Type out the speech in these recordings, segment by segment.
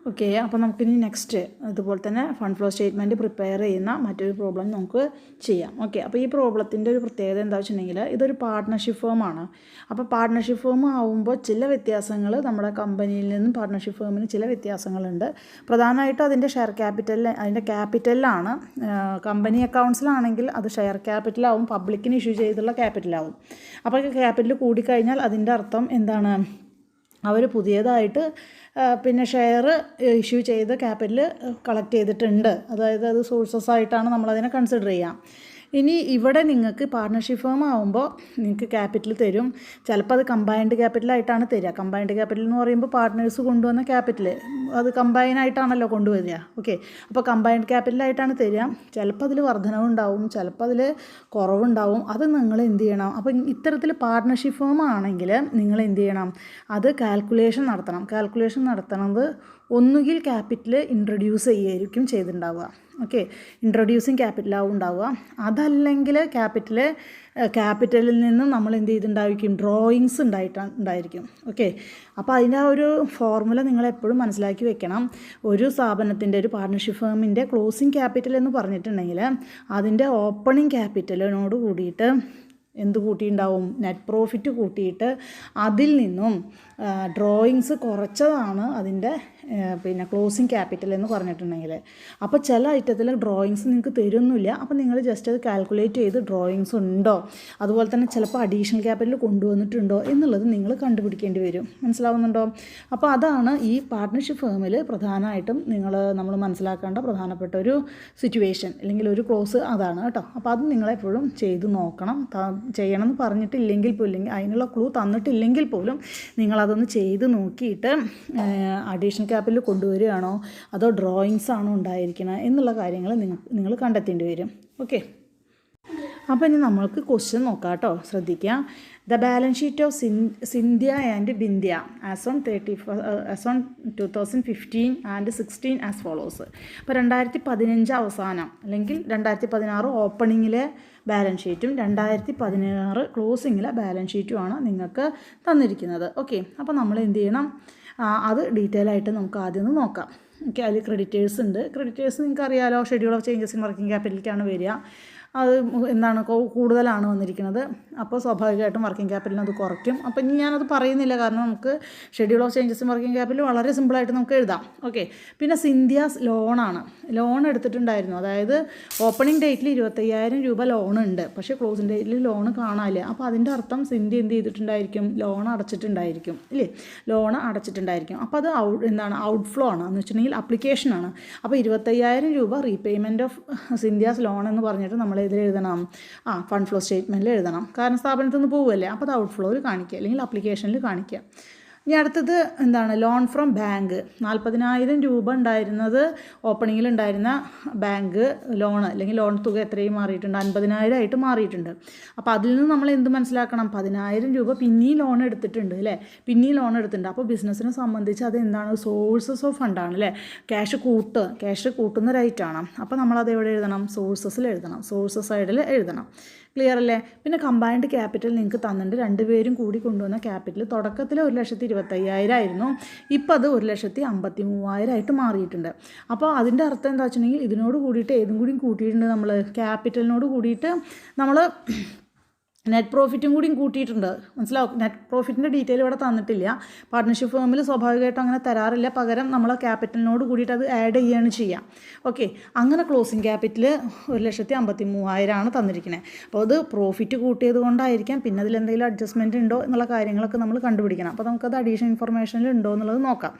Okay, അപ്പോൾ നമുക്കിനി next അതുപോലെ തന്നെ ഫണ്ട് ഫ്ലോ സ്റ്റേറ്റ്മെൻറ്റ് പ്രിപ്പയർ ചെയ്യുന്ന മറ്റൊരു പ്രോബ്ലം നമുക്ക് ചെയ്യാം. ഓക്കെ, അപ്പോൾ ഈ പ്രോബ്ലത്തിൻ്റെ ഒരു പ്രത്യേകത എന്താ വെച്ചിട്ടുണ്ടെങ്കിൽ ഇതൊരു പാർട്ട്ണർഷിപ്പ് ഫേമാണ്. അപ്പോൾ പാർട്ട്ണർഷിപ്പ് ഫേം ആവുമ്പോൾ ചില വ്യത്യാസങ്ങൾ നമ്മുടെ കമ്പനിയിൽ നിന്നും പാർട്ട്ണർഷിപ്പ് ഫേമിന് ചില വ്യത്യാസങ്ങളുണ്ട്. പ്രധാനമായിട്ടും അതിൻ്റെ ഷെയർ ക്യാപിറ്റൽ, അതിൻ്റെ ക്യാപിറ്റലിലാണ്. കമ്പനി അക്കൗണ്ട്സിലാണെങ്കിൽ അത് ഷെയർ ക്യാപിറ്റലാവും, പബ്ലിക്കിന് ഇഷ്യൂ ചെയ്തുള്ള ക്യാപിറ്റലാവും. അപ്പോൾ ക്യാപിറ്റൽ കൂടിക്കഴിഞ്ഞാൽ അതിൻ്റെ അർത്ഥം എന്താണ്? അവർ പുതിയതായിട്ട് പിന്നെ ഷെയർ ഇഷ്യൂ ചെയ്ത് ക്യാപിറ്റൽ കളക്ട് ചെയ്തിട്ടുണ്ട്. അതായത് അത് സോഴ്സസ് ആയിട്ടാണ് നമ്മളതിനെ കൺസിഡർ ചെയ്യാം. ഇനി ഇവിടെ നിങ്ങൾക്ക് പാർട്ട്ണർഷിപ്പ് ഫേം ആകുമ്പോൾ നിങ്ങൾക്ക് ക്യാപിറ്റൽ തരും. ചിലപ്പോൾ അത് കമ്പൈൻഡ് ക്യാപിറ്റലായിട്ടാണ് തരിക. കമ്പൈൻഡ് ക്യാപിറ്റൽ എന്ന് പറയുമ്പോൾ പാർട്ട്നേഴ്സ് കൊണ്ടുവന്ന ക്യാപിറ്റൽ അത് കമ്പൈനായിട്ടാണല്ലോ കൊണ്ടുവരിക. ഓക്കെ, അപ്പോൾ കമ്പൈൻഡ് ക്യാപിറ്റലായിട്ടാണ് തരിക. ചിലപ്പോൾ അതിൽ വർധനവുണ്ടാവും, ചിലപ്പോൾ അതിൽ കുറവുണ്ടാവും. അത് നിങ്ങൾ എന്ത് ചെയ്യണം? അപ്പോൾ ഇത്തരത്തിൽ പാർട്ട്ണർഷിപ്പ് ഫേം ആണെങ്കിൽ നിങ്ങൾ എന്ത് ചെയ്യണം? അത് കാൽക്കുലേഷൻ നടത്തണം. കാൽക്കുലേഷൻ നടത്തണത് ഒന്നുകിൽ ക്യാപിറ്റൽ ഇൻട്രൊഡ്യൂസ് ചെയ്യുകയായിരിക്കും ചെയ്തിട്ടുണ്ടാവുക. ഓക്കെ, ഇൻട്രൊഡ്യൂസിങ് ക്യാപിറ്റലാവും ഉണ്ടാവുക. അതല്ലെങ്കിൽ ക്യാപിറ്റലിൽ നിന്നും നമ്മൾ എന്ത് ചെയ്തിട്ടുണ്ടായിരിക്കും? ഡ്രോയിങ്സ് ഉണ്ടായിരിക്കും. ഓക്കെ, അപ്പോൾ അതിൻ്റെ ആ ഒരു ഫോർമുല നിങ്ങൾ എപ്പോഴും മനസ്സിലാക്കി വെക്കണം. ഒരു സ്ഥാപനത്തിൻ്റെ, ഒരു പാർട്ട്ണർഷിപ്പ് ഫേമിൻ്റെ ക്ലോസിങ് ക്യാപിറ്റൽ എന്ന് പറഞ്ഞിട്ടുണ്ടെങ്കിൽ അതിൻ്റെ ഓപ്പണിംഗ് ക്യാപിറ്റലിനോട് കൂടിയിട്ട് എന്ത് കൂട്ടിയിട്ടുണ്ടാവും? നെറ്റ് പ്രോഫിറ്റ് കൂട്ടിയിട്ട് അതിൽ നിന്നും ഡ്രോയിങ്സ് കുറച്ചതാണ് അതിൻ്റെ പിന്നെ ക്ലോസിങ് ക്യാപിറ്റൽ എന്ന് പറഞ്ഞിട്ടുണ്ടെങ്കിൽ. അപ്പോൾ ചില ഐറ്റത്തിൽ ഡ്രോയിങ്സ് നിങ്ങൾക്ക് തരുന്നില്ല. അപ്പോൾ നിങ്ങൾ ജസ്റ്റ് അത് കാൽക്കുലേറ്റ് ചെയ്ത് ഡ്രോയിങ്സ് ഉണ്ടോ, അതുപോലെ തന്നെ ചിലപ്പോൾ അഡീഷണൽ ക്യാപിറ്റൽ കൊണ്ടുവന്നിട്ടുണ്ടോ എന്നുള്ളത് നിങ്ങൾ കണ്ടുപിടിക്കേണ്ടി വരും. മനസ്സിലാവുന്നുണ്ടോ? അപ്പോൾ അതാണ് ഈ പാർട്ട്ണർഷിപ്പ് ഫേമിൽ പ്രധാനമായിട്ടും നമ്മൾ മനസ്സിലാക്കേണ്ട പ്രധാനപ്പെട്ട ഒരു സിറ്റുവേഷൻ അല്ലെങ്കിൽ ഒരു ക്ലോസ് അതാണ് കേട്ടോ. അപ്പോൾ അത് നിങ്ങളെപ്പോഴും ചെയ്ത് നോക്കണം. ചെയ്യണം എന്ന് പറഞ്ഞിട്ടില്ലെങ്കിൽ പോലും, അതിനുള്ള ക്ലൂ തന്നിട്ടില്ലെങ്കിൽ പോലും നിങ്ങളതൊന്ന് ചെയ്ത് നോക്കിയിട്ട് അഡീഷണൽ ക്യാപിറ്റൽ കൊണ്ടുവരികയാണോ അതോ ഡ്രോയിങ്സ് ആണോ ഉണ്ടായിരിക്കണം എന്നുള്ള കാര്യങ്ങൾ നിങ്ങൾ കണ്ടെത്തേണ്ടി വരും. ഓക്കെ, അപ്പോൾ ഇനി നമ്മൾക്ക് ക്വസ്റ്റ്യൻ നോക്കാം കേട്ടോ. ശ്രദ്ധിക്കുക. The balance sheet of Scindia and Bindhya as on 2015 and 16 as follows. അപ്പോൾ 2015 അവസാനം അല്ലെങ്കിൽ 2016 ഓപ്പണിങ്ങിലെ ബാലൻസ് ഷീറ്റും 2016 ക്ലോസിങ്ങിലെ ബാലൻസ് ഷീറ്റുമാണ് നിങ്ങൾക്ക് തന്നിരിക്കുന്നത്. ഓക്കെ, അപ്പോൾ നമ്മൾ എന്ത് ചെയ്യണം? അത് ഡീറ്റെയിൽ ആയിട്ട് നമുക്ക് ആദ്യം ഒന്ന് നോക്കാം. ഓക്കെ, അതിൽ ക്രെഡിറ്റേഴ്സ് ഉണ്ട്. ക്രെഡിറ്റേഴ്സ് നിങ്ങൾക്ക് അറിയാലോ, schedule of changes in working ക്യാപിറ്റലിലേക്കാണ് വരിക. അത് എന്താണ് കൂടുതലാണ് വന്നിരിക്കുന്നത്. അപ്പോൾ സ്വാഭാവികമായിട്ടും വർക്കിംഗ് ക്യാപിറ്റലിന് അത് കുറയ്ക്കും. അപ്പോൾ ഇനി ഞാനത് പറയുന്നില്ല, കാരണം നമുക്ക് schedule of changes in working capital വളരെ സിമ്പിളായിട്ട് നമുക്ക് എഴുതാം. ഓക്കെ, പിന്നെ സിന്ധ്യാസ് ലോൺ എടുത്തിട്ടുണ്ടായിരുന്നു. അതായത് ഓപ്പണിംഗ് ഡേറ്റിൽ 25,000 രൂപ ലോൺ ഉണ്ട്, പക്ഷേ ക്ലോസിംഗ് ഡേറ്റിൽ ലോൺ കാണാനില്ല. അപ്പോൾ അതിൻ്റെ അർത്ഥം സിന്ധ്യ എന്ത് ചെയ്തിട്ടുണ്ടായിരിക്കും? ലോൺ അടച്ചിട്ടുണ്ടായിരിക്കും ഇല്ലേ? ലോൺ അടച്ചിട്ടുണ്ടായിരിക്കും. അപ്പോൾ അത് ഔട്ട്ഫ്ലോ ആണ് എന്ന് വെച്ചിട്ടുണ്ടെങ്കിൽ അപ്ലിക്കേഷനാണ്. അപ്പോൾ 25,000 രൂപ റീപേയ്മെൻറ്റ് ഓഫ് സിന്ധ്യാസ് ലോൺ എന്ന് പറഞ്ഞിട്ട് നമ്മൾ ഇതിൽ എഴുതണം, ഫണ്ട് ഫ്ലോ സ്റ്റേറ്റ്മെൻറ്റിൽ എഴുതണം. കാരണം സ്ഥാപനത്തിൽ നിന്ന് പോവുമല്ലേ, അപ്പോൾ അത് ഔട്ട്ഫ്ലോയിൽ കാണിക്കുക അല്ലെങ്കിൽ അപ്ലിക്കേഷനിൽ കാണിക്കുക. ഇനി അടുത്തത് ലോൺ ഫ്രം ബാങ്ക്. 40,000 രൂപ ഉണ്ടായിരുന്നത് ഓപ്പണിങ്ങിൽ ഉണ്ടായിരുന്ന ബാങ്ക് ലോൺ അല്ലെങ്കിൽ ലോൺ തുക എത്രയും മാറിയിട്ടുണ്ട്? 50,000 ആയിട്ട് മാറിയിട്ടുണ്ട്. അപ്പോൾ അതിൽ നിന്ന് നമ്മൾ എന്ത് മനസ്സിലാക്കണം? 10,000 രൂപ പിന്നെയും ലോൺ എടുത്തിട്ടുണ്ട് അല്ലേ? പിന്നെയും ലോൺ എടുത്തിട്ടുണ്ട്. അപ്പോൾ ബിസിനസ്സിനെ സംബന്ധിച്ച് അത് എന്താണ്? സോഴ്സസ് ഓഫ് ഫണ്ടാണ് അല്ലേ? ക്യാഷ് കൂട്ടുന്ന റൈറ്റാണ്. അപ്പോൾ നമ്മളത് എവിടെ എഴുതണം? സോഴ്സസിൽ എഴുതണം, സോഴ്സസ് സൈഡിൽ എഴുതണം. ക്ലിയർ അല്ലേ? പിന്നെ കമ്പൈൻഡ് ക്യാപിറ്റൽ നിങ്ങൾക്ക് തന്നിട്ടുണ്ട്. രണ്ടുപേരും കൂടി കൊണ്ടുവന്ന ക്യാപിറ്റൽ തുടക്കത്തിൽ 1,25,000 ആയിരുന്നു. ഇപ്പോൾ അത് 1,53,000 ആയിട്ട് മാറിയിട്ടുണ്ട്. അപ്പോൾ അതിൻ്റെ അർത്ഥം എന്താ വെച്ചിട്ടുണ്ടെങ്കിൽ ഇതിനോട് കൂടിയിട്ട് ഏതും കൂടി കൂട്ടിയിട്ടുണ്ട് നമ്മൾ? ക്യാപിറ്റലിനോട് കൂടിയിട്ട് നമ്മൾ നെറ്റ് പ്രോഫിറ്റും കൂടി കൂട്ടിയിട്ടുണ്ട്. മനസ്സിലാവും? നെറ്റ് പ്രോഫിറ്റിൻ്റെ ഡീറ്റെയിൽ ഇവിടെ തന്നിട്ടില്ല. പാർട്ട്ണർഷിപ്പ് ഫേമിൽ സ്വാഭാവികമായിട്ടും അങ്ങനെ തരാറില്ല. പകരം നമ്മൾ ക്യാപിറ്റലിനോട് കൂടിയിട്ട് അത് ആഡ് ചെയ്യുകയാണ് ചെയ്യുക. ഓക്കെ, അങ്ങനെ ക്ലോസിങ് ക്യാപിറ്റൽ 1,53,000 ആണ് തന്നിരിക്കുന്നത്. അപ്പോൾ അത് പ്രോഫിറ്റ് കൂട്ടിയത് കൊണ്ടായിരിക്കാം. പിന്നെ അതിൽ എന്തെങ്കിലും അഡ്ജസ്റ്റ്മെൻറ്റ് ഉണ്ടോ എന്നുള്ള കാര്യങ്ങളൊക്കെ നമ്മൾ കണ്ടുപിടിക്കണം. അപ്പോൾ നമുക്കത് അഡീഷണൽ ഇൻഫർമേഷനിൽ ഉണ്ടോ എന്നുള്ളത് നോക്കാം.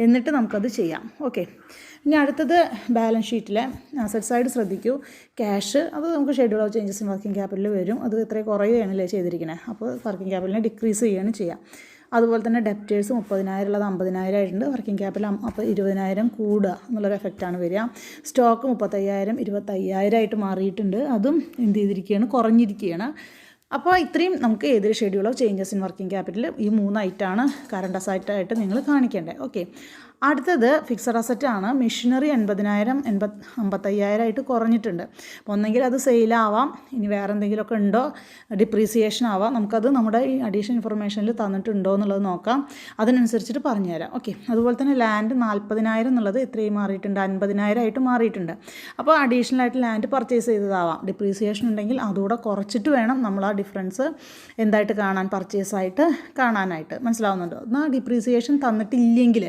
എന്നിട്ട് നമുക്കത് ചെയ്യാം. ഓക്കെ, ഇനി അടുത്തത് ബാലൻസ് ഷീറ്റിലെ അസറ്റ് സൈഡ് ശ്രദ്ധിക്കൂ. ക്യാഷ് അത് നമുക്ക് schedule of changes in working capital വരും. അത് ഇത്രയും കുറയുകയാണല്ലേ ചെയ്തിരിക്കുന്നത്. അപ്പോൾ വർക്കിംഗ് ക്യാപിറ്റലിനെ ഡിക്രീസ് ചെയ്യുകയാണ് ചെയ്യുക. അതുപോലെ തന്നെ ഡെപ്റ്റേഴ്സ് 30,000 ഉള്ളത് 50,000 ആയിട്ടുണ്ട്. വർക്കിംഗ് ക്യാപിറ്റൽ അപ്പോൾ 20,000 കൂടുക എന്നുള്ളൊരു എഫക്റ്റാണ് വരിക. സ്റ്റോക്ക് 35,000 25,000 ആയിട്ട് മാറിയിട്ടുണ്ട്. അതും എന്ത് ചെയ്തിരിക്കുകയാണ്? കുറഞ്ഞിരിക്കുകയാണ്. അപ്പോൾ ഇത്രയും നമുക്ക് ഏതൊരു schedule of changes in working capital ഈ 3 ഐറ്റമാണ് കറണ്ട് അസറ്റായിട്ട് നിങ്ങൾ കാണിക്കേണ്ടത്. ഓക്കെ, അടുത്തത് ഫിക്സഡ് അസറ്റ് ആണ്. മെഷീനറി 80,000 55,000 ആയിട്ട് കുറഞ്ഞിട്ടുണ്ട്. അപ്പോൾ ഒന്നെങ്കിൽ അത് സെയിലാവാം, ഇനി വേറെ എന്തെങ്കിലുമൊക്കെ ഉണ്ടോ, ഡിപ്രീസിയേഷൻ ആവാം. നമുക്കത് നമ്മുടെ ഈ അഡീഷണൽ ഇൻഫർമേഷനിൽ തന്നിട്ടുണ്ടോ എന്നുള്ളത് നോക്കാം, അതിനനുസരിച്ചിട്ട് പറഞ്ഞുതരാം. ഓക്കെ. അതുപോലെ തന്നെ ലാൻഡ് 40,000 എന്നുള്ളത് എത്രയും മാറിയിട്ടുണ്ട്, 50,000 ആയിട്ട് മാറിയിട്ടുണ്ട്. അപ്പോൾ അഡീഷണൽ ആയിട്ട് ലാൻഡ് പർച്ചേസ് ചെയ്തതാവാം. ഡിപ്രീസിയേഷൻ ഉണ്ടെങ്കിൽ അതുകൂടെ കുറച്ചിട്ട് വേണം നമ്മൾ ആ ഡിഫറൻസ് എന്തായിട്ട് കാണാൻ, പർച്ചേസായിട്ട് കാണാനായിട്ട്. മനസ്സിലാവുന്നുണ്ടോ? എന്നാൽ ഡിപ്രീസിയേഷൻ തന്നിട്ടില്ലെങ്കിൽ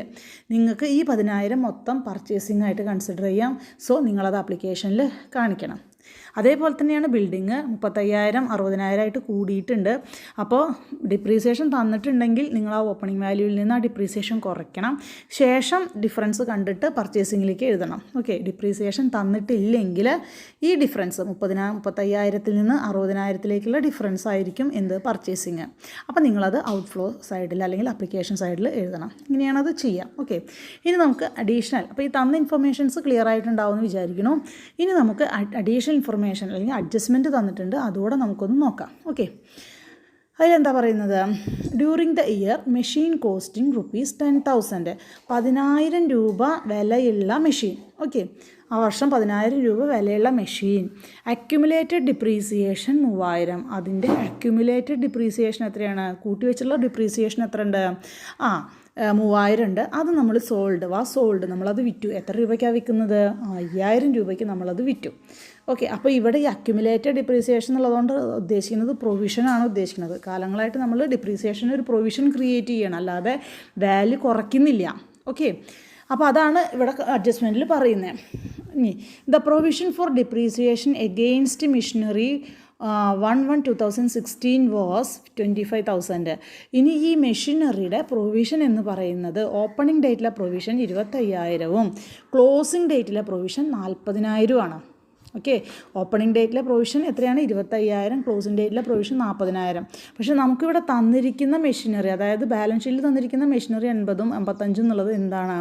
നിങ്ങൾക്ക് ഈ 10,000 മൊത്തം പർച്ചേസിംഗ് ആയിട്ട് കൺസിഡർ ചെയ്യാം. സോ നിങ്ങളത് ആപ്ലിക്കേഷനിൽ കാണിക്കണം. അതേപോലെ തന്നെയാണ് ബിൽഡിങ് 35,000 60,000 ആയിട്ട് കൂടിയിട്ടുണ്ട്. അപ്പോൾ ഡിപ്രീസിയേഷൻ തന്നിട്ടുണ്ടെങ്കിൽ നിങ്ങൾ ആ ഓപ്പണിംഗ് വാല്യൂവിൽ നിന്ന് ആ ഡിപ്രീസിയേഷൻ കുറയ്ക്കണം. ശേഷം ഡിഫറൻസ് കണ്ടിട്ട് പർച്ചേസിങ്ങിലേക്ക് എഴുതണം. ഓക്കെ. ഡിപ്രീസിയേഷൻ തന്നിട്ടില്ലെങ്കിൽ ഈ ഡിഫറൻസ് 35,000 നിന്ന് 60,000 ഡിഫറൻസ് ആയിരിക്കും എന്ത്, പർച്ചേസിങ്. അപ്പോൾ നിങ്ങളത് ഔട്ട്ഫ്ലോ സൈഡിൽ അല്ലെങ്കിൽ അപ്ലിക്കേഷൻ സൈഡിൽ എഴുതണം. ഇങ്ങനെയാണത് ചെയ്യുക. ഓക്കെ. ഇനി നമുക്ക് അഡീഷണൽ, അപ്പോൾ ഈ തന്ന ഇൻഫർമേഷൻസ് ക്ലിയർ ആയിട്ടുണ്ടാവുമെന്ന് വിചാരിക്കുന്നു. ഇനി നമുക്ക് അഡീഷണൽ ഇൻഫർമേഷൻ അല്ലെങ്കിൽ അഡ്ജസ്റ്റ്മെൻറ്റ് തന്നിട്ടുണ്ട്, അതുകൂടെ നമുക്കൊന്ന് നോക്കാം. ഓക്കെ. അതിലെന്താ പറയുന്നത്, during the year machine costing ₹10,000 10,000 രൂപ വിലയുള്ള മെഷീൻ. ഓക്കെ. ആ വർഷം 10,000 രൂപ വിലയുള്ള മെഷീൻ. Accumulated depreciation 3,000. അതിൻ്റെ അക്യുമുലേറ്റഡ് ഡിപ്രീസിയേഷൻ എത്രയാണ്, കൂട്ടിവെച്ചുള്ള ഡിപ്രീസിയേഷൻ എത്ര ഉണ്ട്, 3,000 ഉണ്ട്. അത് നമ്മൾ സോൾഡ് നമ്മളത് വിറ്റു. എത്ര രൂപയ്ക്കാണ് വിൽക്കുന്നത്, 5,000 രൂപയ്ക്ക് നമ്മളത് വിറ്റു. ഓക്കെ. അപ്പോൾ ഇവിടെ ഈ അക്യുമുലേറ്റഡ് ഡിപ്രീസിയേഷൻ എന്നുള്ളതുകൊണ്ട് ഉദ്ദേശിക്കുന്നത് പ്രൊവിഷനാണ് ഉദ്ദേശിക്കുന്നത്. കാലങ്ങളായിട്ട് നമ്മൾ ഡിപ്രീസിയേഷൻ ഒരു പ്രൊവിഷൻ ക്രിയേറ്റ് ചെയ്യണം, അല്ലാതെ വാല്യൂ കുറയ്ക്കുന്നില്ല. ഓക്കെ. അപ്പോൾ അതാണ് ഇവിടെ അഡ്ജസ്റ്റ്മെൻറ്റിൽ പറയുന്നത്. ഇനി the provision for depreciation against machinery 1/1/2016 was 25,000. ഇനി ഈ മെഷീനറിയുടെ പ്രൊവിഷൻ എന്ന് പറയുന്നത് ഓപ്പണിംഗ് ഡേറ്റിലെ പ്രൊവിഷൻ 25,000 ക്ലോസിംഗ് ഡേറ്റിലെ പ്രൊവിഷൻ 40,000 ആണ്. ഓക്കെ. ഓപ്പണിംഗ് ഡേറ്റിലെ പ്രൊവിഷൻ എത്രയാണ്, 25,000. ക്ലോസിംഗ് ഡേറ്റിലെ പ്രൊവിഷൻ 40,000. പക്ഷേ നമുക്കിവിടെ തന്നിരിക്കുന്ന മെഷീനറി, അതായത് ബാലൻസ് ഷീറ്റിൽ തന്നിരിക്കുന്ന മെഷീനറി 80 55 എന്നുള്ളത് എന്താണ്,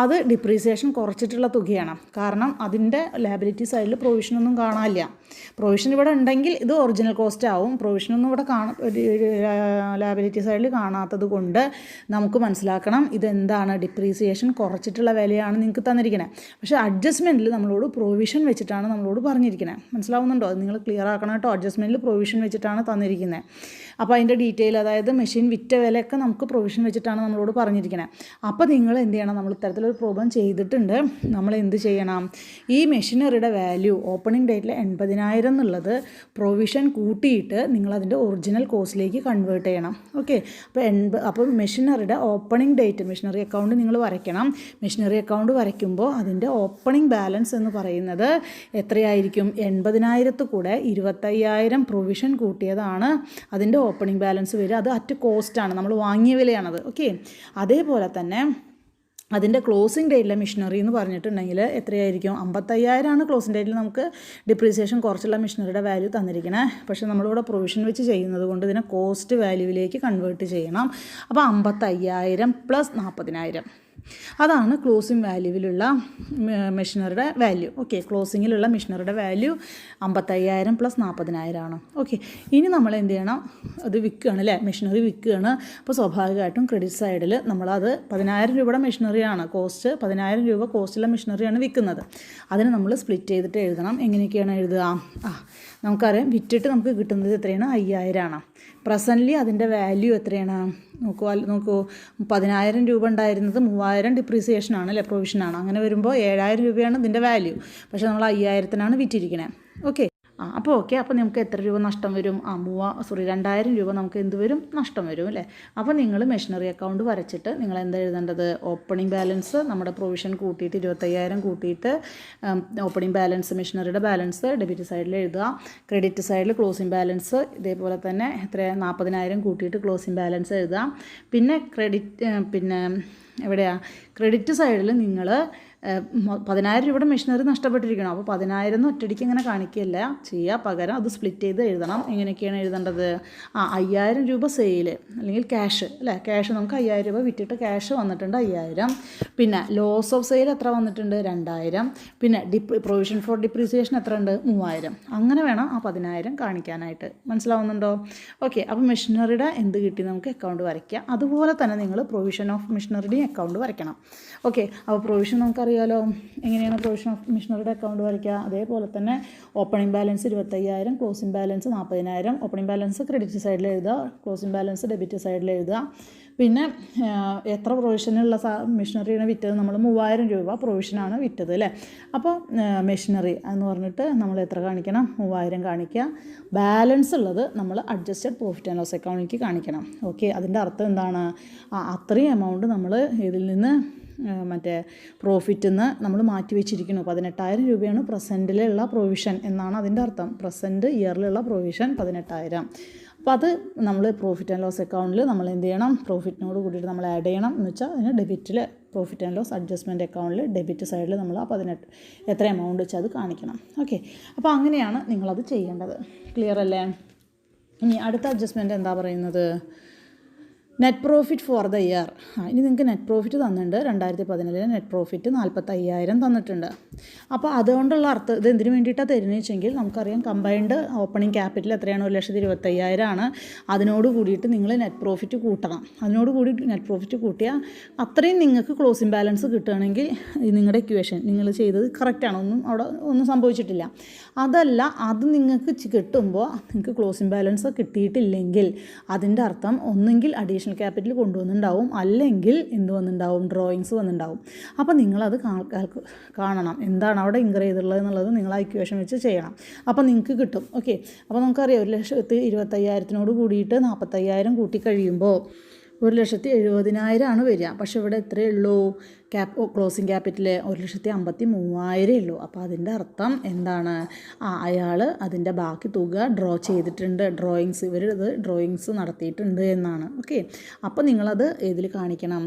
അത് ഡിപ്രീസിയേഷൻ കുറച്ചിട്ടുള്ള തുകയാണ്. കാരണം അതിൻ്റെ ലാബിലിറ്റി സൈഡിൽ പ്രൊവിഷനൊന്നും കാണാനില്ല. പ്രൊവിഷൻ ഇവിടെ ഉണ്ടെങ്കിൽ ഇത് ഒറിജിനൽ കോസ്റ്റ് ആവും. പ്രൊവിഷനൊന്നും ഇവിടെ ലാബിലിറ്റി സൈഡിൽ കാണാത്തത് കൊണ്ട് നമുക്ക് മനസ്സിലാക്കണം ഇതെന്താണ്, ഡിപ്രീസിയേഷൻ കുറച്ചിട്ടുള്ള വിലയാണ് നിങ്ങൾക്ക് തന്നിരിക്കുന്നത്. പക്ഷേ അഡ്ജസ്റ്റ്മെൻറ്റിൽ നമ്മളോട് പ്രൊവിഷൻ വെച്ചിട്ടാണ് നമ്മളോട് പറഞ്ഞിരിക്കുന്നത്. മനസ്സിലാവുന്നുണ്ടോ? അത് നിങ്ങൾ ക്ലിയർ ആക്കണം കേട്ടോ. അഡ്ജസ്റ്റ്മെൻറ്റിൽ പ്രൊവിഷൻ വെച്ചിട്ടാണ് തന്നിരിക്കുന്നത്. അപ്പോൾ അതിൻ്റെ ഡീറ്റെയിൽ, അതായത് മെഷീൻ വിറ്റ വിലയൊക്കെ നമുക്ക് പ്രൊവിഷൻ വെച്ചിട്ടാണ് നമ്മളോട് പറഞ്ഞിരിക്കുന്നത്. അപ്പോൾ നിങ്ങൾ എന്ത് ചെയ്യണം, നമ്മൾ ഇത്തരത്തിലൊരു പ്രോബ്ലം ചെയ്തിട്ടുണ്ട്. നമ്മൾ എന്ത് ചെയ്യണം, ഈ മെഷീനറിയുടെ വാല്യൂ ഓപ്പണിംഗ് ഡേറ്റിൽ 80,000 എന്നുള്ളത് പ്രൊവിഷൻ കൂട്ടിയിട്ട് നിങ്ങളതിൻ്റെ ഒറിജിനൽ കോസ്റ്റിലേക്ക് കൺവേർട്ട് ചെയ്യണം. ഓക്കെ. അപ്പോൾ മെഷീനറിയുടെ ഓപ്പണിംഗ് ഡേറ്റ്, മെഷീനറി അക്കൗണ്ട് നിങ്ങൾ വരയ്ക്കണം. മെഷീനറി അക്കൗണ്ട് വരയ്ക്കുമ്പോൾ അതിൻ്റെ ഓപ്പണിംഗ് ബാലൻസ് എന്ന് പറയുന്നത് എത്രയായിരിക്കും, 80,000 കൂടെ 25,000 പ്രൊവിഷൻ കൂട്ടിയതാണ് അതിൻ്റെ ഓപ്പണിംഗ് ബാലൻസ് വരിക. അത് അറ്റ് കോസ്റ്റാണ്, നമ്മൾ വാങ്ങിയ വിലയാണത്. ഓക്കെ. അതേപോലെ തന്നെ അതിൻ്റെ ക്ലോസിംഗ് ഡേറ്റിലെ മെഷീനറി എന്ന് പറഞ്ഞിട്ടുണ്ടെങ്കിൽ എത്രയായിരിക്കും, 55,000 ആണ് ക്ലോസിംഗ് ഡേറ്റിൽ നമുക്ക് ഡിപ്രീസിയേഷൻ കുറച്ചുള്ള മെഷീനറിയുടെ വാല്യൂ തന്നിരിക്കണേ. പക്ഷേ നമ്മളിവിടെ പ്രൊവിഷൻ വെച്ച് ചെയ്യുന്നത് കൊണ്ട് ഇതിനെ കോസ്റ്റ് വാല്യൂവിലേക്ക് കൺവേർട്ട് ചെയ്യണം. അപ്പോൾ 55,000 പ്ലസ് 40,000 അതാണ് ക്ലോസിംഗ് വാല്യൂവിലുള്ള മെഷീനറിയുടെ വാല്യൂ. ഓക്കെ. ക്ലോസിങ്ങിലുള്ള മെഷീനറിയുടെ വാല്യൂ 55,000 പ്ലസ് 40,000 ആണ്. ഓക്കെ. ഇനി നമ്മൾ എന്ത് ചെയ്യണം, അത് വിൽക്കുകയാണ് അല്ലേ, മെഷീനറി വിൽക്കുകയാണ്. അപ്പോൾ സ്വാഭാവികമായിട്ടും ക്രെഡിറ്റ് സൈഡിൽ നമ്മളത് 10,000 രൂപയുടെ മെഷീനറിയാണ് കോസ്റ്റ്, 10,000 രൂപ കോസ്റ്റുള്ള മെഷീനറിയാണ് വിൽക്കുന്നത്. അതിന് നമ്മൾ സ്പ്ലിറ്റ് ചെയ്തിട്ട് എഴുതണം. എങ്ങനെയൊക്കെയാണ് എഴുതുക, നമുക്കറിയാം വിറ്റിട്ട് നമുക്ക് കിട്ടുന്നത് എത്രയാണ്, 5,000 ആണ്. പ്രസൻ്റ്ലി അതിൻ്റെ വാല്യൂ എത്രയാണ് നോക്കൂ 10,000 രൂപ ഉണ്ടായിരുന്നത് 3,000 ഡിപ്രീസിയേഷനാണ് അല്ലേ, പ്രൊവിഷനാണ്. അങ്ങനെ വരുമ്പോൾ 7,000 രൂപയാണ് ഇതിൻ്റെ വാല്യൂ. പക്ഷേ നമ്മൾ 5,000-ത്തിനാണ് വിറ്റിരിക്കുന്നത്. ഓക്കെ. അപ്പോൾ ഓക്കെ. അപ്പോൾ നമുക്ക് എത്ര രൂപ നഷ്ടം വരും, 2,000 രൂപ നമുക്ക് എന്ത് വരും, നഷ്ടം വരും അല്ലേ. അപ്പോൾ നിങ്ങൾ മെഷീനറി അക്കൗണ്ട് വരച്ചിട്ട് നിങ്ങൾ എന്താ എഴുതേണ്ടത്, ഓപ്പണിംഗ് ബാലൻസ് നമ്മുടെ പ്രൊവിഷൻ കൂട്ടിയിട്ട് 25,000 കൂട്ടിയിട്ട് ഓപ്പണിംഗ് ബാലൻസ് മെഷീനറിയുടെ ബാലൻസ് ഡെബിറ്റ് സൈഡിൽ എഴുതുക. ക്രെഡിറ്റ് സൈഡിൽ ക്ലോസിംഗ് ബാലൻസ് ഇതേപോലെ തന്നെ 40,000 കൂട്ടിയിട്ട് ക്ലോസിംഗ് ബാലൻസ് എഴുതുക. പിന്നെ എവിടെയാണ് ക്രെഡിറ്റ് സൈഡിൽ നിങ്ങൾ 10,000 രൂപയുടെ മെഷീനറി നഷ്ടപ്പെട്ടിരിക്കണം. അപ്പോൾ 10,000 ഒറ്റയടിക്ക് ഇങ്ങനെ കാണിക്കുകയല്ല ചെയ്യുക, പകരം അത് സ്പ്ലിറ്റ് ചെയ്ത് എഴുതണം. എങ്ങനെയൊക്കെയാണ് എഴുതേണ്ടത്, 5,000 രൂപ സെയിൽ അല്ലെങ്കിൽ ക്യാഷ് അല്ലേ, ക്യാഷ് നമുക്ക് 5,000 രൂപ വിറ്റിട്ട് ക്യാഷ് വന്നിട്ടുണ്ട് 5,000. പിന്നെ ലോസ് ഓഫ് സെയിൽ എത്ര വന്നിട്ടുണ്ട്, 2,000. പിന്നെ പ്രൊവിഷൻ ഫോർ ഡിപ്രീസിയേഷൻ എത്ര ഉണ്ട്, 3,000. അങ്ങനെ വേണം ആ 10,000 കാണിക്കാനായിട്ട്. മനസ്സിലാവുന്നുണ്ടോ? ഓക്കെ. അപ്പോൾ മെഷീനറിയുടെ എന്ത് കിട്ടി നമുക്ക് അക്കൗണ്ട് വരയ്ക്കുക. അതുപോലെ തന്നെ നിങ്ങൾ പ്രൊവിഷൻ ഓഫ് മെഷീനറിയുടെയും അക്കൗണ്ട് വരയ്ക്കണം. ഓക്കെ, അപ്പോൾ പ്രൊവിഷൻ നമുക്കറിയാലോ എങ്ങനെയാണ് പ്രൊവിഷൻ ഓഫ് മെഷീനറിയുടെ അക്കൗണ്ട് വരയ്ക്കുക. അതേപോലെ തന്നെ opening balance 25,000, closing balance 40,000. Opening balance credit സൈഡിൽ എഴുതുക, ക്ലോസിംഗ് ബാലൻസ് ഡെബിറ്റ് സൈഡിൽ എഴുതുക. പിന്നെ എത്ര പ്രൊവിഷനുള്ള മെഷീനറിയാണ് വിറ്റത്, നമ്മൾ 3,000 രൂപ പ്രൊവിഷനാണ് വിറ്റത് അല്ലേ. അപ്പോൾ മെഷീനറി എന്ന് പറഞ്ഞിട്ട് നമ്മൾ എത്ര കാണിക്കണം, 3,000 കാണിക്കുക. ബാലൻസ് ഉള്ളത് നമ്മൾ അഡ്ജസ്റ്റഡ് പ്രോഫിറ്റ് ആൻഡ് ലോസ് അക്കൗണ്ടിലേക്ക് കാണിക്കണം. ഓക്കെ, അതിൻ്റെ അർത്ഥം എന്താണ്, അത്രയും എമൗണ്ട് നമ്മൾ ഇതിൽ നിന്ന് മറ്റേ പ്രോഫിറ്റിൽ നിന്ന് നമ്മൾ മാറ്റി വെച്ചിരിക്കുന്നു. 18,000 രൂപയാണ് പ്രസൻറ്റിലുള്ള പ്രൊവിഷൻ എന്നാണ് അതിൻ്റെ അർത്ഥം. പ്രസൻറ്റ് ഇയറിലുള്ള പ്രൊവിഷൻ 18,000. അപ്പോൾ അത് നമ്മൾ പ്രോഫിറ്റ് ആൻഡ് ലോസ് അക്കൗണ്ടിൽ നമ്മൾ എന്ത് ചെയ്യണം, പ്രോഫിറ്റിനോട് കൂടിയിട്ട് നമ്മൾ ആഡ് ചെയ്യണം. എന്ന് വെച്ചാൽ അതിന് ഡെബിറ്റിൽ പ്രോഫിറ്റ് ആൻഡ് ലോസ് അഡ്ജസ്റ്റ്മെൻറ്റ് അക്കൗണ്ടിൽ ഡെബിറ്റ് സൈഡിൽ നമ്മൾ ആ 18 എത്ര എമൗണ്ട് വെച്ചാൽ അത് കാണിക്കണം. ഓക്കെ, അപ്പോൾ അങ്ങനെയാണ് നിങ്ങളത് ചെയ്യേണ്ടത്. ക്ലിയർ അല്ലേ? ഇനി അടുത്ത അഡ്ജസ്റ്റ്മെൻറ്റ് എന്താ പറയുന്നത്, net profit for the year. ഇനി നിങ്ങൾക്ക് നെറ്റ് പ്രോഫിറ്റ് തന്നിട്ടുണ്ട്. 2017 നെറ്റ് പ്രോഫിറ്റ് 45,000 തന്നിട്ടുണ്ട്. അപ്പോൾ അതുകൊണ്ടുള്ള അർത്ഥം ഇത് എന്തിനു വേണ്ടിയിട്ടാണ് തരുന്നത് വെച്ചെങ്കിൽ നമുക്കറിയാം കമ്പൈൻഡ് ഓപ്പണിംഗ് ക്യാപിറ്റൽ എത്രയാണ്, 1,25,000 ആണ്. അതിനോട് കൂടിയിട്ട് നിങ്ങൾ നെറ്റ് പ്രോഫിറ്റ് കൂട്ടണം. അതിനോട് കൂടി നെറ്റ് പ്രോഫിറ്റ് കൂട്ടിയാൽ അത്രയും നിങ്ങൾക്ക് ക്ലോസിംഗ് ബാലൻസ് കിട്ടുകയാണെങ്കിൽ നിങ്ങളുടെ ഇക്വേഷൻ നിങ്ങൾ ചെയ്തത് കറക്റ്റാണ്, ഒന്നും സംഭവിച്ചിട്ടില്ല. അതല്ല, അത് നിങ്ങൾക്ക് കിട്ടുമ്പോൾ നിങ്ങൾക്ക് ക്ലോസിംഗ് ബാലൻസ് കിട്ടിയിട്ടില്ലെങ്കിൽ അതിൻ്റെ അർത്ഥം ഒന്നെങ്കിൽ അഡീഷണൽ ക്യാപിറ്റൽ കൊണ്ടുവന്നിട്ടുണ്ടാവും, അല്ലെങ്കിൽ എന്ത് വന്നിട്ടുണ്ടാവും, ഡ്രോയിങ്സ് വന്നിട്ടുണ്ടാവും. അപ്പോൾ നിങ്ങളത് കാണണം എന്താണ് അവിടെ ഇൻകർ ചെയ്തിട്ടുള്ളത് എന്നുള്ളത് നിങ്ങൾ ആ ഇക്വേഷൻ വെച്ച് ചെയ്യണം. അപ്പോൾ നിങ്ങൾക്ക് കിട്ടും. ഓക്കെ, അപ്പോൾ നമുക്കറിയാം 1,25,000 കൂടിയിട്ട് 45,000 കൂട്ടി കഴിയുമ്പോൾ 1,70,000 ആണ് വരിക. പക്ഷേ ഇവിടെ എത്രയേ ഉള്ളൂ, ക്ലോസിംഗ് ക്യാപിറ്റൽ 1,53,000 ഉള്ളൂ. അപ്പോൾ അതിൻ്റെ അർത്ഥം എന്താണ്, അയാൾ അതിൻ്റെ ബാക്കി തുക ഡ്രോ ചെയ്തിട്ടുണ്ട്, ഇവർ ഇത് ഡ്രോയിങ്സ് നടത്തിയിട്ടുണ്ട് എന്നാണ്. ഓക്കെ, അപ്പോൾ നിങ്ങളത് ഏതിൽ കാണിക്കണം,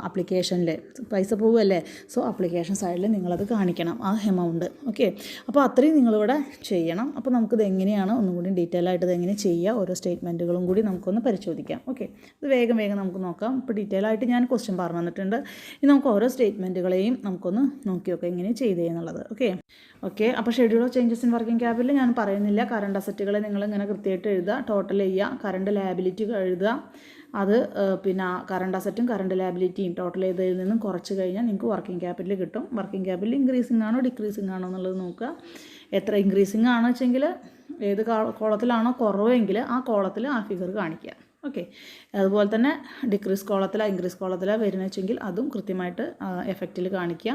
ആപ്ലിക്കേഷനിൽ പൈസ പോവുമല്ലേ. സോ ആപ്ലിക്കേഷൻ സൈഡിൽ നിങ്ങളത് കാണിക്കണം ആ എമൗണ്ട്. ഓക്കെ, അപ്പോൾ അത്രയും നിങ്ങളിവിടെ ചെയ്യണം. അപ്പോൾ നമുക്കിത് എങ്ങനെയാണ് ഒന്നും കൂടി ഡീറ്റെയിൽ ആയിട്ട് ഇത് എങ്ങനെ ചെയ്യുക, ഓരോ സ്റ്റേറ്റ്മെൻറ്റുകളും കൂടി നമുക്കൊന്ന് പരിശോധിക്കാം. ഓക്കെ, ഇത് വേഗം നമുക്ക് നോക്കാം. ഇപ്പോൾ ഡീറ്റെയിൽ ആയിട്ട് ഞാൻ ക്വസ്റ്റ്യൻ പറഞ്ഞു തന്നിട്ടുണ്ട്. ഇനി നമുക്ക് ഓരോ സ്റ്റേറ്റ്മെൻറ്റുകളെയും നമുക്കൊന്ന് നോക്കി നോക്കാം എങ്ങനെ ചെയ്തേന്നുള്ളത്. ഓക്കെ, അപ്പോൾ schedule of changes in working capital ഞാൻ പറയുന്നില്ല. കറണ്ട് അസറ്റുകളെ നിങ്ങൾ ഇങ്ങനെ കൃത്യമായിട്ട് എഴുതുക, ടോട്ടൽ ചെയ്യുക, കറണ്ട് ലയബിലിറ്റി എഴുതുക. അത് പിന്നെ കറണ്ട് അസറ്റും കറണ്ട് ലയബിലിറ്റിയും ടോട്ടൽ ചെയ്തതിൽ നിന്നും കുറച്ച് കഴിഞ്ഞാൽ നിങ്ങൾക്ക് വർക്കിംഗ് ക്യാപിറ്റൽ കിട്ടും. വർക്കിംഗ് ക്യാപിറ്റൽ ഇൻക്രീസിംഗ് ആണോ ഡിക്രീസിംഗ് ആണോ എന്നുള്ളത് നോക്കുക. എത്ര ഇൻക്രീസിംഗ് ആണോ വെച്ചെങ്കിൽ ഏത് കോളത്തിലാണോ കുറവെങ്കിൽ ആ കോളത്തിൽ ആ ഫിഗർ കാണിക്കുക. ഓക്കെ, അതുപോലെ തന്നെ ഡിക്രീസ് കോളത്തിലോ ഇൻക്രീസ് കോളത്തിലോ വരുന്നത് വെച്ചെങ്കിൽ അതും കൃത്യമായിട്ട് എഫക്റ്റിൽ കാണിക്കുക.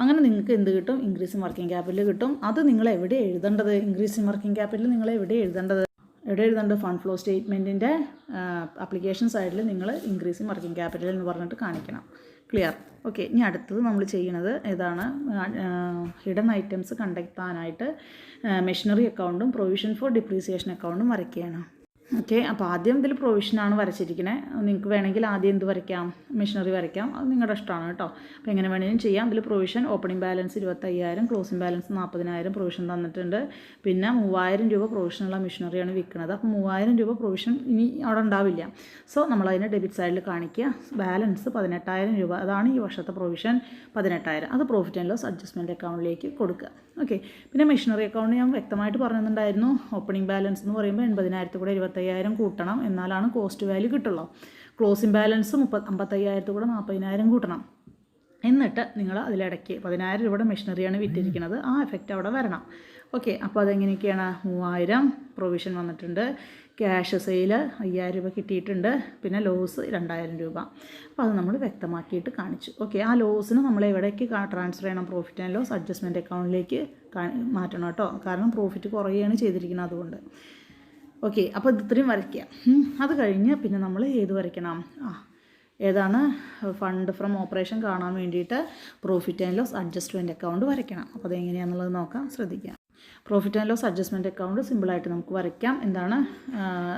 അങ്ങനെ നിങ്ങൾക്ക് എന്ത് കിട്ടും, ഇൻക്രീസ് ഇൻ വർക്കിംഗ് ക്യാപിറ്റൽ കിട്ടും. അത് നിങ്ങൾ എവിടെ എഴുതേണ്ടത്, ഇൻക്രീസ് ഇൻ വർക്കിംഗ് ക്യാപിറ്റൽ നിങ്ങൾ എവിടെ എഴുതേണ്ടത്, ഫണ്ട് ഫ്ലോ സ്റ്റേറ്റ്മെൻറ്റിൻ്റെ ആപ്ലിക്കേഷൻ സൈഡിൽ നിങ്ങൾ ഇൻക്രീസ് ഇൻ വർക്കിംഗ് ക്യാപിറ്റൽ എന്ന് പറഞ്ഞിട്ട് കാണിക്കണം. ക്ലിയർ? ഓക്കെ, ഇനി അടുത്തത് നമ്മൾ ചെയ്യുന്നത് ഏതാണ്, ഹിഡൻ ഐറ്റംസ് കണ്ടെത്താനായിട്ട് മെഷീനറി അക്കൗണ്ടും പ്രൊവിഷൻ ഫോർ ഡിപ്രീസിയേഷൻ അക്കൗണ്ടും വരയ്ക്കുകയാണ്. ഓക്കെ, അപ്പോൾ ആദ്യം ഇതിൽ പ്രൊവിഷനാണ് വരച്ചിരിക്കുന്നത്. നിങ്ങൾക്ക് വേണമെങ്കിൽ ആദ്യം എന്ത് വരയ്ക്കാം, മെഷീനറി വരയ്ക്കാം, അത് നിങ്ങളുടെ ഇഷ്ടമാണ് കേട്ടോ. അപ്പോൾ എങ്ങനെ വേണമെങ്കിലും ചെയ്യാം. ഇതിൽ provision opening balance 25,000, closing balance 40,000 provision തന്നിട്ടുണ്ട്. പിന്നെ 3,000 രൂപ പ്രൊവിഷനുള്ള മെഷീനറിയാണ് വിൽക്കുന്നത്. അപ്പോൾ 3,000 രൂപ പ്രൊവിഷൻ ഇനി അവിടെ ഉണ്ടാവില്ല. സോ നമ്മളതിനെ ഡെബിറ്റ് സൈഡിൽ കാണിക്കുക. ബാലൻസ് 18,000 രൂപ, അതാണ് ഈ വർഷത്തെ പ്രൊവിഷൻ 18,000. അത് പ്രോഫിറ്റ് ആൻഡ് ലോസ് അഡ്ജസ്റ്റ്മെൻറ്റ് അക്കൗണ്ടിലേക്ക് കൊടുക്കുക. ഓക്കെ, പിന്നെ മെഷീനറി അക്കൗണ്ട് ഞാൻ വ്യക്തമായിട്ട് പറഞ്ഞിട്ടുണ്ടായിരുന്നു. ഓപ്പണിംഗ് ബാലൻസ് എന്ന് പറയുമ്പോൾ 80,000 കൂടെ 25,000 കൂട്ടണം, എന്നാലാണ് കോസ്റ്റ് വാല്യൂ കിട്ടുള്ളൂ. ക്ലോസിംഗ് ബാലൻസ് 55,000 കൂടെ 40,000 കൂട്ടണം. എന്നിട്ട് നിങ്ങൾ അതിലിടയ്ക്ക് 10,000 രൂപയുടെ മെഷീനറിയാണ് വിറ്റിരിക്കുന്നത്, ആ എഫക്റ്റ് അവിടെ വരണം. ഓക്കെ, അപ്പോൾ അതെങ്ങനെയൊക്കെയാണ്, 3,000 പ്രൊവിഷൻ വന്നിട്ടുണ്ട്, ക്യാഷ് സെയിൽ 5,000 രൂപ കിട്ടിയിട്ടുണ്ട്, പിന്നെ ലോസ് 2,000 രൂപ. അപ്പോൾ അത് നമ്മൾ വ്യക്തമാക്കിയിട്ട് കാണിച്ചു. ഓക്കെ, ആ ലോസിന് നമ്മൾ എവിടേക്ക് ട്രാൻസ്ഫർ ചെയ്യണം, പ്രോഫിറ്റ് ആൻഡ് ലോസ് അഡ്ജസ്റ്റ്മെൻറ്റ് അക്കൗണ്ടിലേക്ക് മാറ്റണം കേട്ടോ. കാരണം പ്രോഫിറ്റ് കുറയുകയാണ് ചെയ്തിരിക്കുന്നത് അതുകൊണ്ട്. ഓക്കെ, അപ്പോൾ ഇത് ഇത്രയും വരയ്ക്കുക. അത് കഴിഞ്ഞ് പിന്നെ നമ്മൾ ഏത് വരയ്ക്കണം, ഏതാണ് ഫണ്ട് ഫ്രം ഓപ്പറേഷൻ കാണാൻ വേണ്ടിയിട്ട് profit and loss adjustment account വരയ്ക്കണം. അപ്പോൾ അതെങ്ങനെയാണെന്നുള്ളത് നോക്കാം, ശ്രദ്ധിക്കാം. Profit and loss adjustment account സിമ്പിളായിട്ട് നമുക്ക് വരയ്ക്കാം. എന്താണ്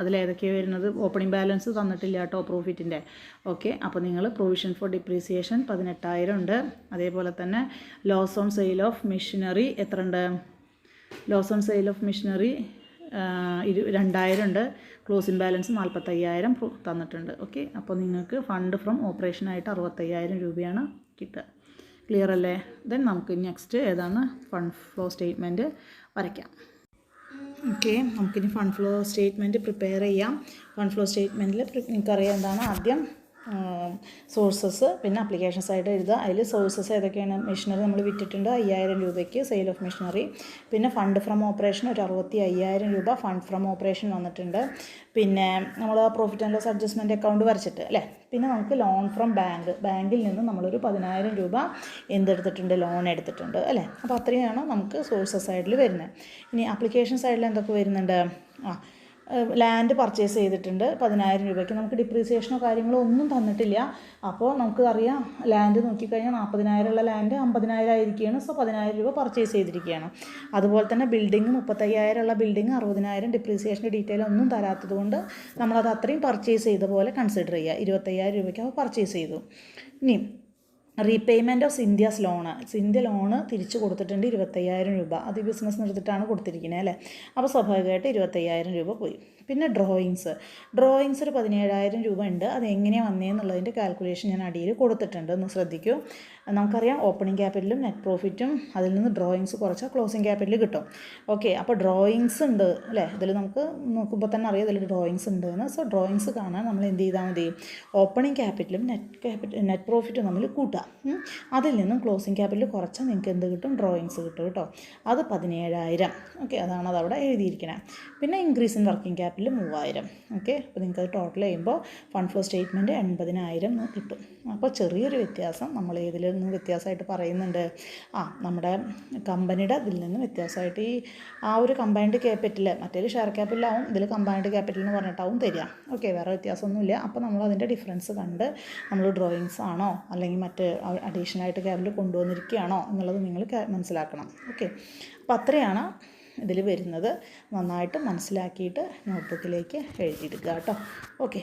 അതിലേതൊക്കെയാണ് വരുന്നത്, ഓപ്പണിംഗ് ബാലൻസ് തന്നിട്ടില്ല കേട്ടോ പ്രോഫിറ്റിൻ്റെ. ഓക്കെ, അപ്പോൾ നിങ്ങൾ പ്രൊവിഷൻ ഫോർ ഡിപ്രീസിയേഷൻ 18,000 ഉണ്ട്. അതേപോലെ തന്നെ loss on sale of machinery എത്ര ഉണ്ട്, loss on sale of machinery 2,000 ഉണ്ട്. ക്ലോസിംഗ് ബാലൻസ് 45,000 തന്നിട്ടുണ്ട്. ഓക്കെ, അപ്പോൾ നിങ്ങൾക്ക് ഫണ്ട് ഫ്രം ഓപ്പറേഷനായിട്ട് 65,000 രൂപയാണ് കിട്ടുക. ക്ലിയർ അല്ലേ? ദെൻ നമുക്ക് നെക്സ്റ്റ് ഏതാണ്, ഫണ്ട് ഫ്ലോ സ്റ്റേറ്റ്മെൻറ്റ് വരയ്ക്കാം. ഓക്കെ, നമുക്കിനി ഫണ്ട് ഫ്ലോ സ്റ്റേറ്റ്മെൻറ്റ് പ്രിപ്പയർ ചെയ്യാം. ഫണ്ട് ഫ്ലോ സ്റ്റേറ്റ്മെൻറ്റിൽ നിങ്ങൾക്കറിയാം എന്താണ്, ആദ്യം സോഴ്സസ്, പിന്നെ അപ്ലിക്കേഷൻ സൈഡ് എഴുതുക. അതിൽ സോഴ്സസ് ഏതൊക്കെയാണ്? മെഷീനറി നമ്മൾ വിറ്റിട്ടുണ്ട് 5000 രൂപയ്ക്ക് സെയിൽ ഓഫ് മെഷീനറി. പിന്നെ ഫണ്ട് ഫ്രം ഓപ്പറേഷൻ ഒരു 65,000 രൂപ ഫണ്ട് ഫ്രം ഓപ്പറേഷൻ വന്നിട്ടുണ്ട്. പിന്നെ നമ്മൾ profit and loss adjustment account വരച്ചിട്ട് അല്ലേ. പിന്നെ നമുക്ക് ലോൺ ഫ്രം ബാങ്കിൽ നിന്ന് നമ്മളൊരു 10,000 രൂപ എന്തെടുത്തിട്ടുണ്ട്? ലോൺ എടുത്തിട്ടുണ്ട് അല്ലേ. അപ്പോൾ അത്രയാണ് നമുക്ക് സോഴ്സസ് സൈഡിൽ വരുന്നത്. ഇനി അപ്ലിക്കേഷൻ സൈഡിൽ എന്തൊക്കെ വരുന്നുണ്ട്? ലാൻഡ് പർച്ചേസ് ചെയ്തിട്ടുണ്ട് 10,000 രൂപയ്ക്ക്. നമുക്ക് ഡിപ്രീസിയേഷനോ കാര്യങ്ങളോ ഒന്നും തന്നിട്ടില്ല. അപ്പോൾ നമുക്ക് അറിയാം ലാൻഡ് നോക്കിക്കഴിഞ്ഞാൽ 40,000 ഉള്ള ലാൻഡ് 50,000 ആയിരിക്കുകയാണ്. സോ 10,000 രൂപ പർച്ചേസ് ചെയ്തിരിക്കുകയാണ്. അതുപോലെ തന്നെ ബിൽഡിംഗ് 35,000 ഉള്ള ബിൽഡിംഗ് 60,000 ഡിപ്രീസിയേഷൻ്റെ ഡീറ്റെയിൽ ഒന്നും തരാത്തത് കൊണ്ട് നമ്മളത് അത്രയും പർച്ചേസ് ചെയ്ത പോലെ കൺസിഡർ ചെയ്യുക. 25,000 രൂപയ്ക്ക് അത് പർച്ചേസ് ചെയ്തു. ഇനി റീപേയ്മെൻറ്റ് ഓഫ് സിന്ധ്യാസ് സിന്ധ്യ ലോണ് തിരിച്ചു കൊടുത്തിട്ടുണ്ട് 25,000 രൂപ. അത് ഈ ബിസിനസ് എടുത്തിട്ടാണ് കൊടുത്തിരിക്കുന്നത് അല്ലേ. അപ്പോൾ സ്വാഭാവികമായിട്ട് 25,000 രൂപ പോയി. പിന്നെ ഡ്രോയിങ്സ് ഒരു 17,000 രൂപ ഉണ്ട്. അത് എങ്ങനെയാണ് വന്നതെന്നുള്ളതിൻ്റെ കാൽക്കുലേഷൻ ഞാൻ അടിയിൽ കൊടുത്തിട്ടുണ്ട്, ഒന്ന് ശ്രദ്ധിക്കൂ. നമുക്കറിയാം ഓപ്പണിംഗ് ക്യാപിറ്റലും നെറ്റ് പ്രോഫിറ്റും അതിൽ നിന്ന് ഡ്രോയിങ്സ് കുറച്ചാൽ ക്ലോസിംഗ് ക്യാപിറ്റൽ കിട്ടും. ഓക്കെ, അപ്പോൾ ഡ്രോയിങ്സ് ഉണ്ട് അല്ലേ. ഇതിൽ നമുക്ക് നോക്കുമ്പോൾ തന്നെ അറിയാം ഇതിൽ ഡ്രോയിങ്സ് ഉണ്ടെന്ന്. സോ ഡ്രോയിങ്സ് കാണാൻ നമ്മൾ എന്ത് ചെയ്താൽ മതി? ഓപ്പണിംഗ് ക്യാപിറ്റലും നെറ്റ് പ്രോഫിറ്റും തമ്മിൽ കൂട്ടുക. അതിൽ നിന്നും ക്ലോസിംഗ് ക്യാപിറ്റൽ കുറച്ചാൽ നിങ്ങൾക്ക് എന്ത് കിട്ടും? ഡ്രോയിങ്സ് കിട്ടും കേട്ടോ. അത് 17,000. ഓക്കെ, അതാണ് അതവിടെ എഴുതിയിരിക്കുന്നത്. പിന്നെ increase in working capital 3,000. Okay, അപ്പോൾ നിങ്ങൾക്ക് അത് ടോട്ടൽ ചെയ്യുമ്പോൾ ഫണ്ട് ഫ്ലോ സ്റ്റേറ്റ്മെൻറ്റ് 80,000 കിട്ടും. അപ്പോൾ ചെറിയൊരു വ്യത്യാസം നമ്മൾ ഏതിൽ നിന്ന് വ്യത്യാസമായിട്ട് പറയുന്നുണ്ട്? നമ്മുടെ കമ്പനിയുടെ ഇതിൽ നിന്ന് വ്യത്യാസമായിട്ട് ഈ ഒരു കമ്പൈൻഡ് ക്യാപിറ്റൽ, മറ്റേത് ഷെയർ ക്യാപിറ്റലാവും, ഇതിൽ കമ്പൈൻഡ് ക്യാപിറ്റൽ എന്ന് പറഞ്ഞിട്ടാവും തരിക. ഓക്കെ, വേറെ വ്യത്യാസമൊന്നുമില്ല. അപ്പോൾ നമ്മൾ അതിൻ്റെ ഡിഫറൻസ് കണ്ട് നമ്മൾ ഡ്രോയിങ്സ് ആണോ അല്ലെങ്കിൽ മറ്റ് അഡീഷണലായിട്ട് ക്യാപിറ്റൽ കൊണ്ടുവന്നിരിക്കുകയാണോ എന്നുള്ളത് നിങ്ങൾ മനസ്സിലാക്കണം. ഓക്കെ, അപ്പോൾ അത്രയാണ് ഇതിൽ വരുന്നത്. നന്നായിട്ട് മനസ്സിലാക്കിയിട്ട് നോട്ട്ബുക്കിലേക്ക് എഴുതിയെടുക്കുക കേട്ടോ. ഓക്കെ.